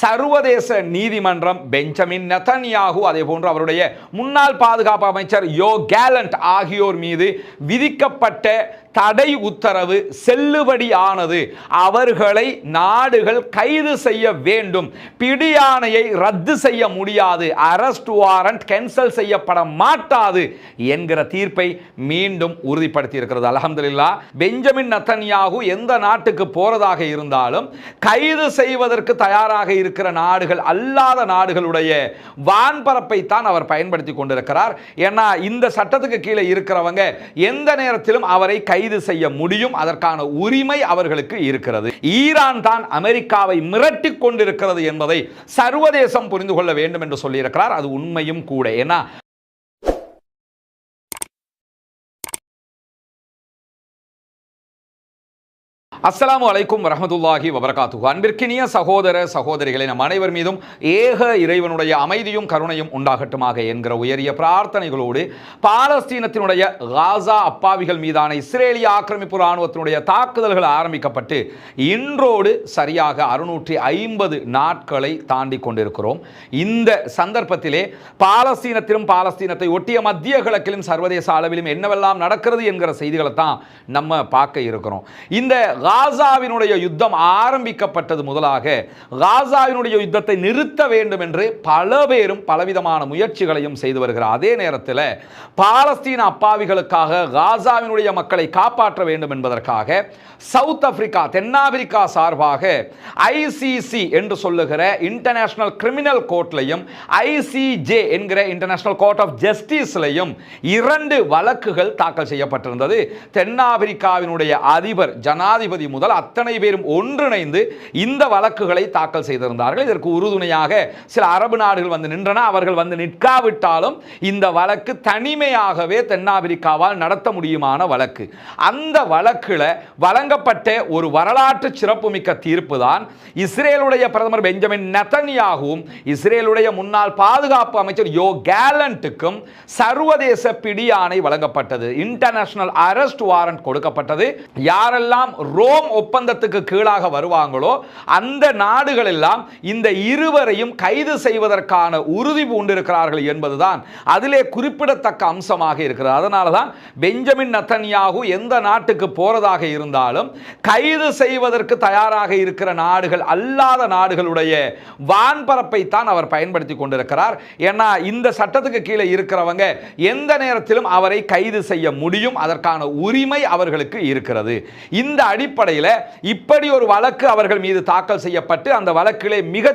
சர்வதேச நீதிமன்றம் Benjamin Netanyahu அதே போன்று அவருடைய முன்னாள் பாதுகாப்பு அமைச்சர் யோ கேலண்ட் ஆகியோர் மீது விதிக்கப்பட்ட தடை உத்தரவு செல்லுபடியானது. அவர்களை நாடுகள் கைது செய்ய வேண்டும், பிடியாணையை ரத்து செய்ய முடியாது, அரெஸ்ட் வாரண்ட் கேன்சல் செய்யப்பட மாட்டாது என்கிற தீர்ப்பை மீண்டும் உறுதிப்படுத்தி இருக்கிறது. அல்ஹம்துலில்லாஹ். பெஞ்சமின் நெதன்யாகு எந்த நாட்டுக்கு போறதாக இருந்தாலும் கைது செய்வதற்கு தயாராக இருக்கிற நாடுகள் அல்லாத நாடுகளுடைய வான்பரப்பை தான் அவர் பயன்படுத்தி கொண்டிருக்கிறார். ஏன்னா இந்த சட்டத்துக்கு கீழே இருக்கிறவங்க எந்த நேரத்திலும் அவரை கைது செய்ய முடியும், அதற்கான உரிமை அவர்களுக்கு இருக்கிறது. ஈரான் தான் அமெரிக்காவை மிரட்டிக் கொண்டிருக்கிறது என்பதை சர்வதேசம் புரிந்து கொள்ள வேண்டும் என்று சொல்லியிருக்கிறார். அது உண்மையும் கூட. ஏன்னா அஸ்ஸலாமு அலைக்கும் வரஹ்மத்துல்லாஹி வபரகாத்துஹு. அன்பிற்கினிய சகோதர சகோதரிகளை நம் அனைவர் மீதும் ஏக இறைவனுடைய அமைதியும் கருணையும் உண்டாகட்டுமாக என்கிற உயரிய பிரார்த்தனைகளோடு பாலஸ்தீனத்தினுடைய காசா அப்பாவிகள் மீதான இஸ்ரேலிய ஆக்கிரமிப்பு இராணுவத்தினுடைய தாக்குதல்கள் ஆரம்பிக்கப்பட்டு இன்றோடு சரியாக 650 நாட்களை தாண்டி கொண்டிருக்கிறோம். இந்த சந்தர்ப்பத்திலே பாலஸ்தீனத்திலும் பாலஸ்தீனத்தை ஒட்டிய மத்திய கிழக்கிலும் சர்வதேச அளவிலும் என்னவெல்லாம் நடக்கிறது என்கிற செய்திகளை தான் நம்ம பார்க்க இருக்கிறோம். இந்த காசாவினுடைய யுத்தம் ஆரம்பிக்கப்பட்டது முதலாக காசாவினுடைய யுத்தத்தை நிறுத்த வேண்டும் என்று பல பேரும் பலவிதமான முயற்சிகளையும் செய்து வருகிறார். அதே நேரத்தில் பாலஸ்தீன அப்பாவிகளுக்காக காசாவினுடைய மக்களை காப்பாற்ற வேண்டும் என்பதற்காக சவுத் ஆப்பிரிக்கா தென்னாப்பிரிக்கா சார்பாக ஐசிசி என்று சொல்லுகிற இன்டர்நேஷனல் கிரிமினல் கோர்ட்லையும் ஐசிஜே என்கிற இன்டர்நேஷனல் கோர்ட் ஆஃப் ஜஸ்டிஸ்லையும் 2 வழக்குகள் தாக்கல் செய்யப்பட்டிருந்தது. தென்னாப்பிரிக்காவினுடைய அதிபர் ஜனாதிபதி முதல் அத்தனை பேரும் ஒன்றிணைந்து இந்த வழக்குகளை தாக்கல் செய்திருந்தார்கள். இதற்கு உறுதுணையாக சில அரபு நாடுகள் வந்து நின்றன. அவர்கள் வந்து நிற்காவிட்டாலும் இந்த வழக்கு தனிமையாகவே தென்னாப்பிரிக்காவால் நடத்த முடியுமான வழக்கு. அந்த வழக்கில் வழங்கப்பட்ட ஒரு வரலாற்று சிறப்புமிக்க தீர்ப்பு தான் இஸ்ரேலுடைய பிரதமர் பெஞ்சமின் நெதன்யாகுவும் இஸ்ரேலுடைய முன்னாள் பாதுகாப்பு அமைச்சர் யோ கேலண்ட்டுக்கும் சர்வதேச பிடியாணை வழங்கப்பட்டது. இன்டர்நேஷனல் அரெஸ்ட் வாரண்ட் கொடுக்கப்பட்டது. யாரெல்லாம் ரோம் ஒப்பந்தத்துக்கு கீழாக வருவாங்களோ அந்த நாடுகள் எல்லாம் இந்த இருவரையும் கைது செய்வதற்கான உறுதி பூண்டிருக்கிறார்கள் என்பதுதான் அதிலே குறிப்பிடத்தக்க அம்சமாக இருக்கிறது. அதனால தான் பெஞ்சமின் நெதன்யாகு எந்த நாட்டுக்கு போறதாக இருந்தாலும் கைது செய்வதற்கு தயாராக இருக்கிற நாடுகள் அல்லாத நாடுகளுடைய வான்பரப்பை தான் அவர் பயன்படுத்தி கொண்டிருக்கிறார். ஏன்னா இந்த சட்டத்துக்கு கீழே இருக்கிறவங்க எந்த நேரத்திலும் அவரை கைது செய்ய முடியும், அதற்கான உரிமை அவர்களுக்கு இருக்கிறது. இந்த அடிப்படையில் இப்படி ஒரு வழக்கு அவர்கள் மீது தாக்கல் செய்யப்பட்டு அந்த வழக்கிலே மிக